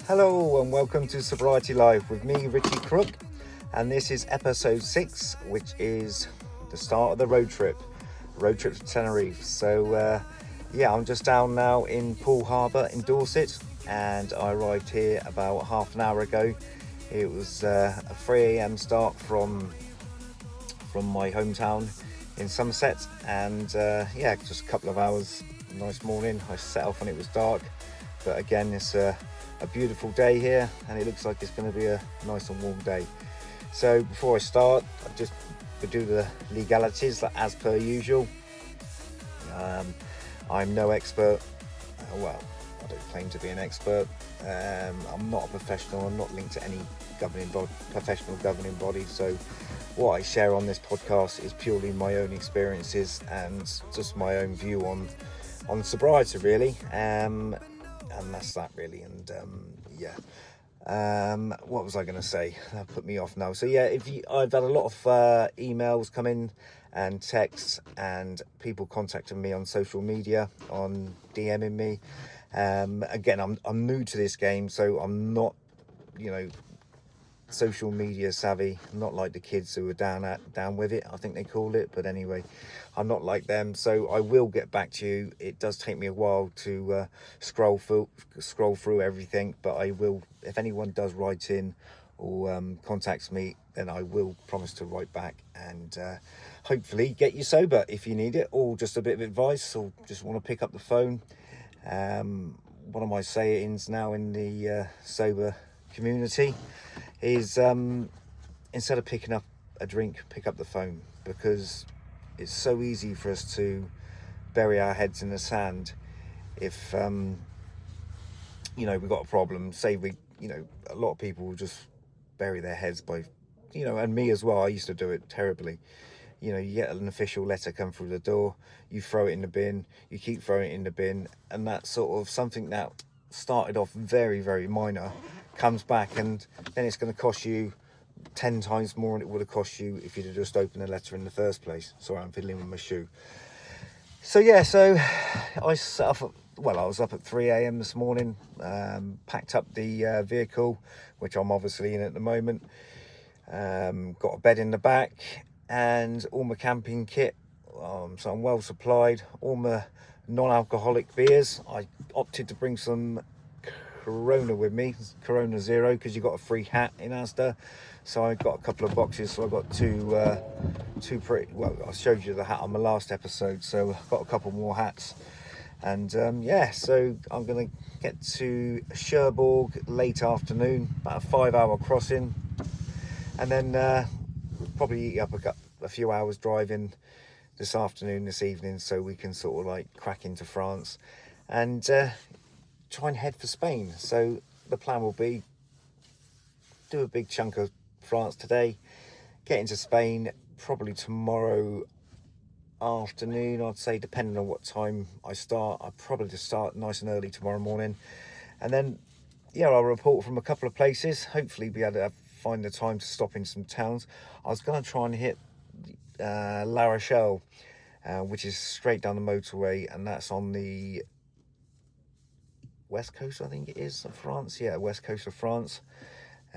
Hello and welcome to Sobriety Life with me, Richie Crook, and this is episode 6, which is the start of the road trip to Tenerife. So I'm just down now in Poole Harbour in Dorset, and I arrived here about half an hour ago. It was a 3 a.m. start from my hometown in Somerset, and just a couple of hours. Nice morning. I set off when it was dark, but again, it's a beautiful day here, and it looks like it's going to be a nice and warm day. So before I start, I just do the legalities as per usual. I'm no expert. I don't claim to be an expert. I'm not a professional. I'm not linked to any professional governing body. So what I share on this podcast is purely my own experiences and just my own view on sobriety, really. And that's that, really. And what was I going to say? That put me off now. So I've had a lot of emails come in and texts, and people contacting me on social media, on DMing me. Again, I'm new to this game, so I'm not, social media savvy. I'm not like the kids who are down with it, I think they call it. But anyway, I'm not like them, so I will get back to you. It does take me a while to scroll through everything, but I will. If anyone does write in or contacts me, then I will promise to write back and hopefully get you sober if you need it, or just a bit of advice, or just want to pick up the phone. One of my sayings now in the sober community is instead of picking up a drink, pick up the phone, because it's so easy for us to bury our heads in the sand if we've got a problem. Say a lot of people will just bury their heads by, and me as well. I used to do it terribly. You get an official letter come through the door, you throw it in the bin, you keep throwing it in the bin, and that's sort of something that started off very, very minor, comes back, and then it's going to cost you 10 times more than it would have cost you if you'd have just opened a letter in the first place. Sorry, I'm fiddling with my shoe. So I set off I was up at 3 a.m. this morning, packed up the vehicle, which I'm obviously in at the moment, got a bed in the back, and all my camping kit, so I'm well supplied. All my non-alcoholic beers. I opted to bring some Corona with me, Corona Zero, because you got a free hat in Asda. So I got a couple of boxes. So I got two pretty. Well, I showed you the hat on my last episode, so I've got a couple more hats. And so I'm going to get to Cherbourg late afternoon, about a 5-hour crossing, and then probably eat up a few hours driving this evening, so we can sort of like crack into France and try and head for Spain. So the plan will be do a big chunk of France today, get into Spain probably tomorrow afternoon, I'd say, depending on what time I start. I'll probably just start nice and early tomorrow morning, and then I'll report from a couple of places, hopefully be able to find the time to stop in some towns. I was going to try and hit La Rochelle, which is straight down the motorway, and that's on the west coast, I think it is, of France. West coast of France.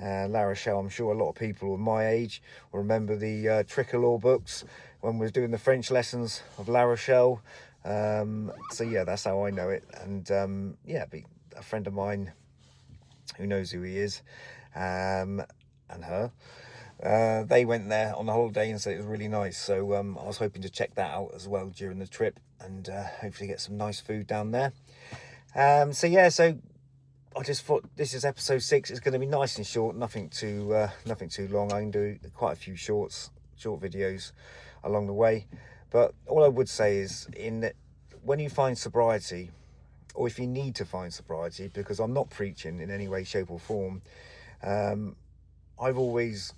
La Rochelle, I'm sure a lot of people of my age will remember the Tricolore books when we were doing the French lessons of La Rochelle. That's how I know it. And a friend of mine who knows who he is, and her, they went there on a holiday and said it was really nice. So I was hoping to check that out as well during the trip, and hopefully get some nice food down there. So I just thought this is episode 6. It's going to be nice and short, nothing too long. I can do quite a few short videos along the way. But all I would say is, when you find sobriety, or if you need to find sobriety, because I'm not preaching in any way, shape or form, I've always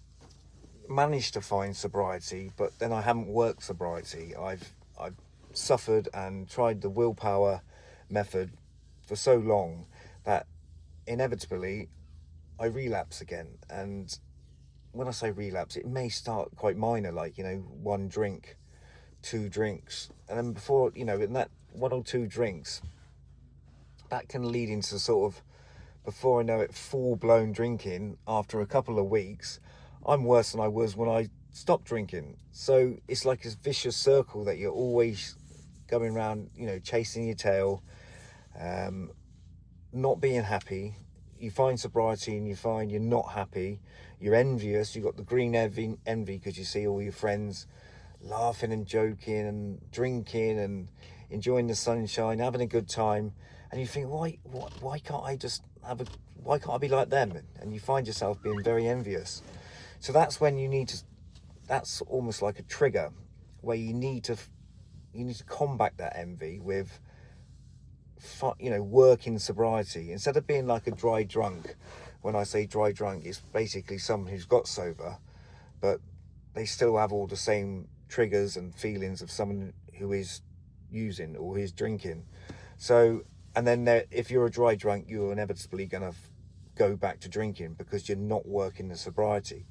managed to find sobriety, but then I haven't worked sobriety. I've suffered and tried the willpower method for so long that inevitably I relapse again. And when I say relapse, it may start quite minor, like 1 drink, 2 drinks, and then before in that 1 or 2 drinks, that can lead into sort of before I know it, full-blown drinking. After a couple of weeks, I'm worse than I was when I stopped drinking. So it's like a vicious circle that you're always going around, chasing your tail, not being happy. You find sobriety and you find you're not happy. You're envious. You've got the green envy because you see all your friends laughing and joking and drinking and enjoying the sunshine, having a good time, and you think, why can't I just why can't I be like them? And you find yourself being very envious. So that's when you need to. That's almost like a trigger where you need to combat that envy with, working sobriety instead of being like a dry drunk. When I say dry drunk, it's basically someone who's got sober, but they still have all the same triggers and feelings of someone who is using or is drinking. So, and then if you're a dry drunk, you're inevitably going to go back to drinking because you're not working the sobriety.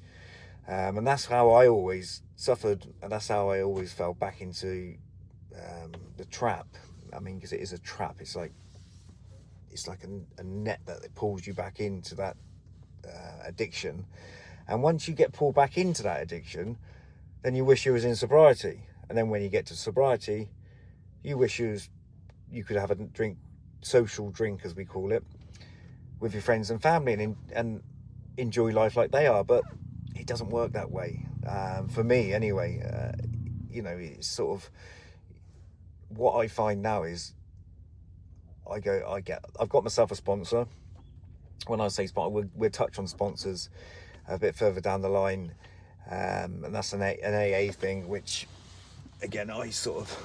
And that's how I always suffered, and that's how I always fell back into the trap. I mean, because it is a trap. It's like a net that pulls you back into that addiction. And once you get pulled back into that addiction, then you wish you was in sobriety. And then when you get to sobriety, you wish you could have a social drink, as we call it, with your friends and family and enjoy life like they are. But it doesn't work that way. For me, anyway. It's sort of what I find now is I've got myself a sponsor. When I say sponsor, we'll touch on sponsors a bit further down the line, and that's an AA thing, which again I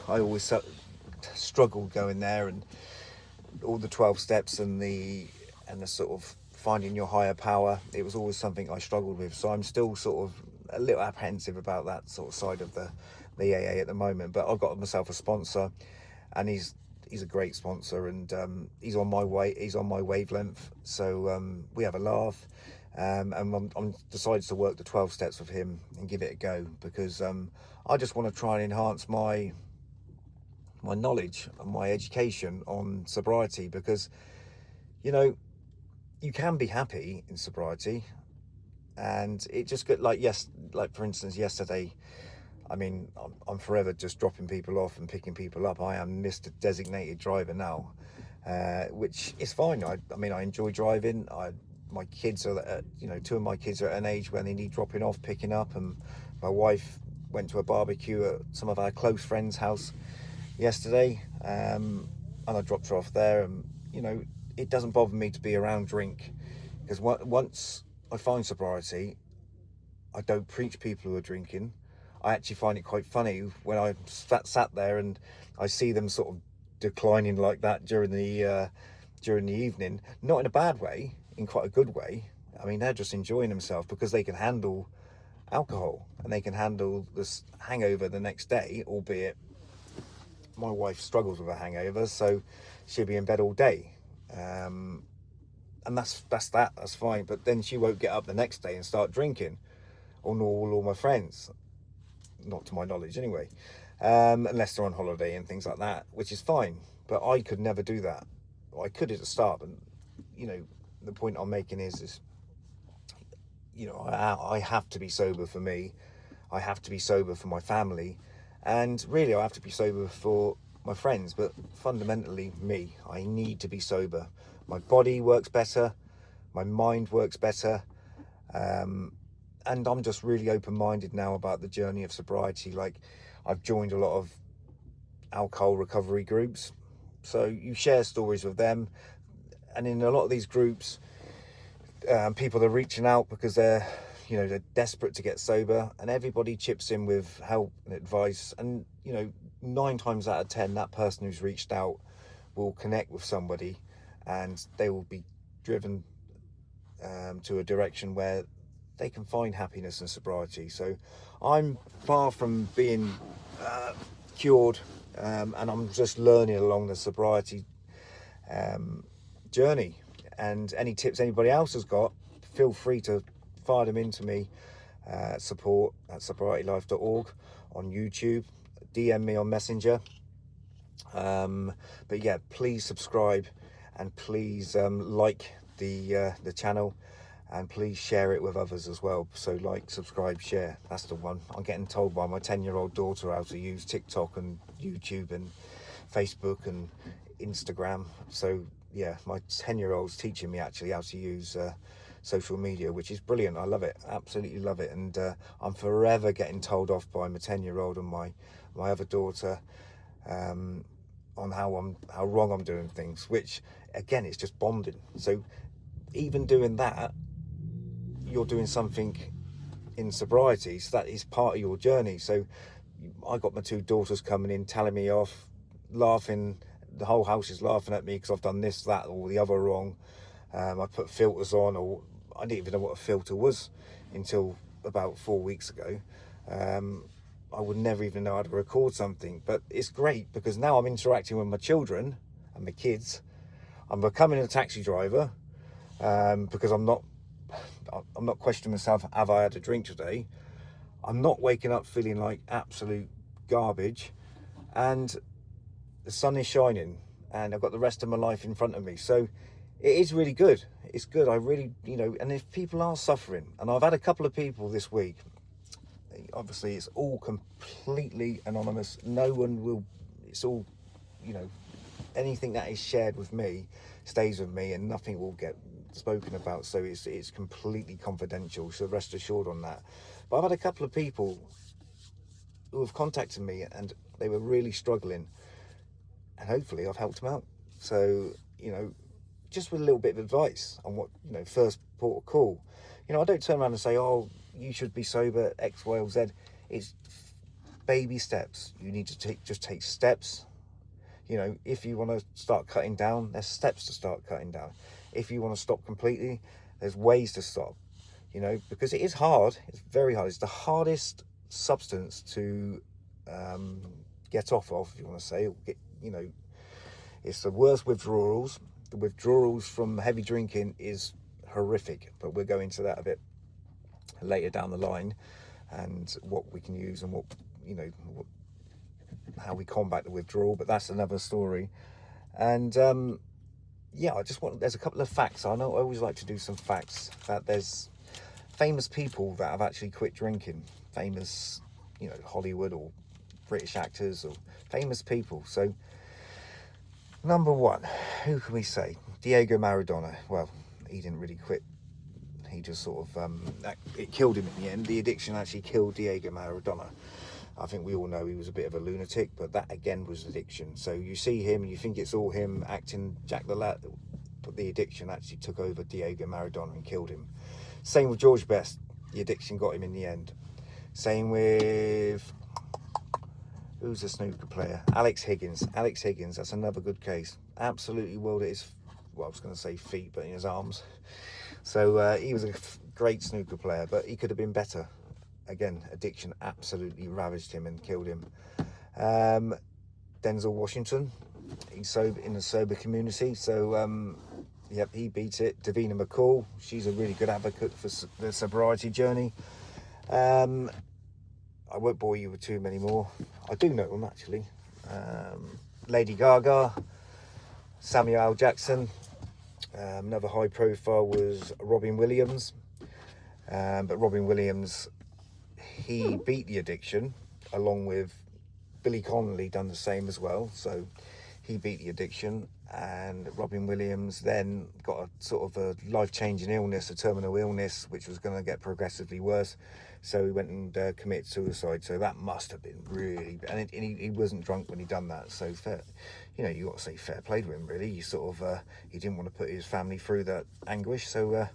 always struggled going there, and all the 12 steps and the sort of finding your higher power. It was always something I struggled with, so I'm still sort of a little apprehensive about that sort of side of the AA at the moment. But I've got myself a sponsor, and he's a great sponsor, and he's on my wavelength. So we have a laugh, and I'm decided to work the 12 steps with him and give it a go, because I just want to try and enhance my knowledge and my education on sobriety, because you can be happy in sobriety, and it just got like for instance yesterday. I mean, I'm forever just dropping people off and picking people up. I am Mr. Designated Driver now, which is fine. I mean, I enjoy driving. My kids are, two of my kids are at an age where they need dropping off, picking up, and my wife went to a barbecue at some of our close friends' house yesterday, and I dropped her off there. And it doesn't bother me to be around drink, because once I find sobriety, I don't preach people who are drinking. I actually find it quite funny when I sat there and I see them sort of declining like that during the evening. Not in a bad way, in quite a good way. I mean, they're just enjoying themselves because they can handle alcohol and they can handle this hangover the next day, albeit my wife struggles with a hangover, so she'll be in bed all day. And that's fine. But then she won't get up the next day and start drinking, or nor will all my friends. Not to my knowledge anyway, unless they're on holiday and things like that, which is fine. But I could never do that. Well, I could at the start, but the point I'm making is I have to be sober for me. I have to be sober for my family, and really I have to be sober for my friends. But fundamentally, me, I need to be sober. My body works better, my mind works better, and I'm just really open-minded now about the journey of sobriety. Like, I've joined a lot of alcohol recovery groups, so you share stories with them, and in a lot of these groups, people are reaching out because they're desperate to get sober, and everybody chips in with help and advice. And 9 times out of 10, that person who's reached out will connect with somebody, and they will be driven to a direction where they can find happiness and sobriety. So I'm far from being cured, and I'm just learning along the sobriety journey. And any tips anybody else has got, feel free to fire them into me. Support at sobrietylife.org, on YouTube, DM me on Messenger. But yeah, please subscribe, and please like the channel, and please share it with others as well. So like, subscribe, share, that's the one. I'm getting told by my 10-year-old daughter how to use TikTok and YouTube and Facebook and Instagram. So yeah, my 10-year-old's teaching me actually how to use social media, which is brilliant. I love it, absolutely love it. And I'm forever getting told off by my 10-year-old and my other daughter on how wrong I'm doing things, which again, it's just bonding. So even doing that, you're doing something in sobriety, so that is part of your journey. So I got my 2 daughters coming in, telling me off, laughing. The whole house is laughing at me because I've done this, that, or the other wrong. I put filters on, or I didn't even know what a filter was until about 4 weeks ago. I would never even know how to record something, but it's great because now I'm interacting with my children and my kids. I'm becoming a taxi driver because I'm not questioning myself, have I had a drink today? I'm not waking up feeling like absolute garbage, and the sun is shining, and I've got the rest of my life in front of me. So it is really good. It's good. I really, and if people are suffering, and I've had a couple of people this week, obviously it's all completely anonymous. No one will, it's all, anything that is shared with me stays with me, and nothing will get spoken about. So it's completely confidential. So rest assured on that. But I've had a couple of people who have contacted me, and they were really struggling, and hopefully I've helped them out. So, just with a little bit of advice on what, first port of call. I don't turn around and say, oh, you should be sober, X, Y, or Z. It's baby steps. You need to just take steps. If you want to start cutting down, there's steps to start cutting down. If you want to stop completely, there's ways to stop, because it is hard. It's very hard. It's the hardest substance to get off of, if you want to say. It's the worst withdrawals. The withdrawals from heavy drinking is horrific, but we'll go into that a bit later down the line, and what we can use and how we combat the withdrawal, but that's another story. And there's a couple of facts. I know I always like to do some facts, that there's famous people that have actually quit drinking, famous, Hollywood or British actors or famous people. So number 1, who can we say? Diego Maradona. Well, he didn't really quit. He just sort of, it killed him in the end. The addiction actually killed Diego Maradona. I think we all know he was a bit of a lunatic, but that again was addiction. So you see him, you think it's all him acting Jack the Lad, but the addiction actually took over Diego Maradona and killed him. Same with George Best. The addiction got him in the end. Same with, who's the snooker player? Alex Higgins. Alex Higgins, that's another good case. Absolutely world at his, I was going to say feet, but in his arms. So he was a great snooker player, but he could have been better. Again, addiction absolutely ravaged him and killed him. Denzel Washington, he's sober in the sober community. So, yep, he beat it. Davina McCall, she's a really good advocate for the sobriety journey. I won't bore you with too many more. I do know them, actually. Lady Gaga, Samuel L. Jackson. Another high profile was Robin Williams. But Robin Williams, he beat the addiction, along with Billy Connolly done the same as well. So he beat the addiction, and Robin Williams then got a sort of a life-changing illness, a terminal illness, which was going to get progressively worse. So he went and committed suicide. So that must have been really, and he wasn't drunk when he done that. So fair, you got to say fair play to him, really. He sort of, he didn't want to put his family through that anguish. So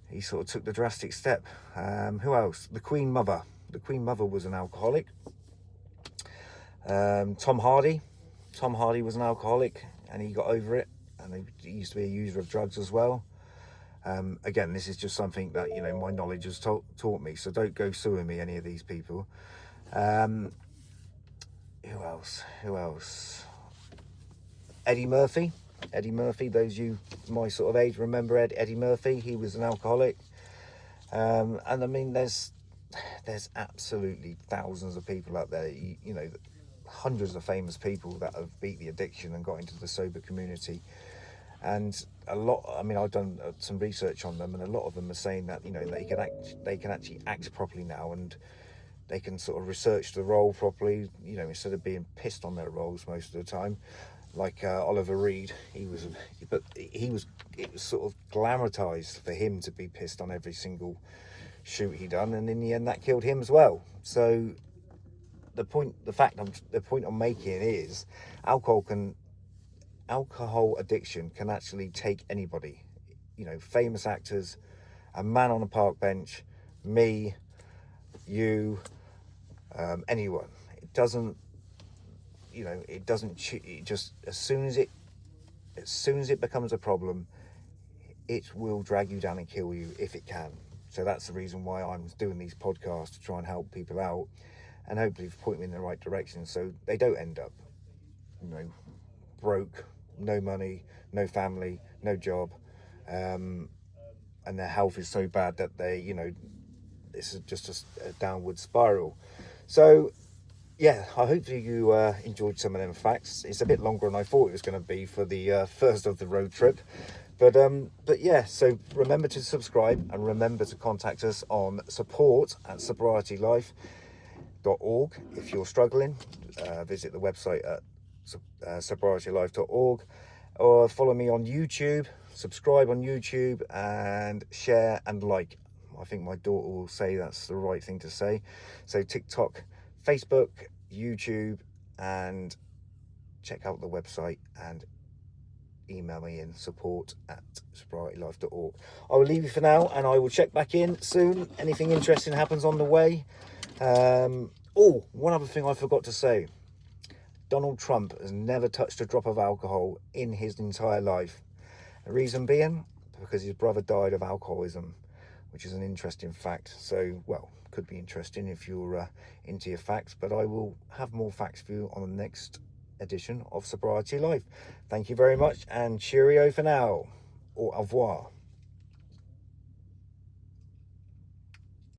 he sort of took the drastic step. Who else? The Queen Mother. The Queen Mother was an alcoholic. Tom Hardy. Tom Hardy was an alcoholic, and he got over it. And he used to be a user of drugs as well. Again, this is just something that, my knowledge has taught me. So don't go suing me, any of these people. Who else? Eddie Murphy. Eddie Murphy, those you my sort of age remember Eddie Murphy. He was an alcoholic. And I mean, there's absolutely thousands of people out there, hundreds of famous people that have beat the addiction and got into the sober community. And a lot. I mean, I've done some research on them, and a lot of them are saying that they can actually act properly now, and they can sort of research the role properly. Instead of being pissed on their roles most of the time, like Oliver Reed, he was, but he was. It was sort of glamorized for him to be pissed on every single shoot he done, and in the end, that killed him as well. So the point I'm making is alcohol addiction can actually take anybody. Famous actors, a man on a park bench, me, you, anyone. It doesn't. It doesn't. It just as soon as it becomes a problem, it will drag you down and kill you if it can. So that's the reason why I'm doing these podcasts, to try and help people out, and hopefully point them in the right direction, so they don't end up, broke, no money, no family, no job, and their health is so bad that this is just a downward spiral. So yeah, I hope you enjoyed some of them facts. It's a bit longer than I thought it was going to be for the first of the road trip. But yeah, so remember to subscribe, and remember to contact us on support@sobrietylife.org. If you're struggling, visit the website at sobrietylife.org, or follow me on YouTube, subscribe on YouTube, and share and like. I think my daughter will say that's the right thing to say. So TikTok, Facebook, YouTube, and check out the website and email me in support@sobrietylife.org. I will leave you for now, and I will check back in soon. Anything interesting happens on the way. One other thing I forgot to say. Donald Trump has never touched a drop of alcohol in his entire life. The reason being, because his brother died of alcoholism, which is an interesting fact. So, well, could be interesting if you're into your facts, but I will have more facts for you on the next edition of Sobriety Life. Thank you very much, and cheerio for now. Au revoir.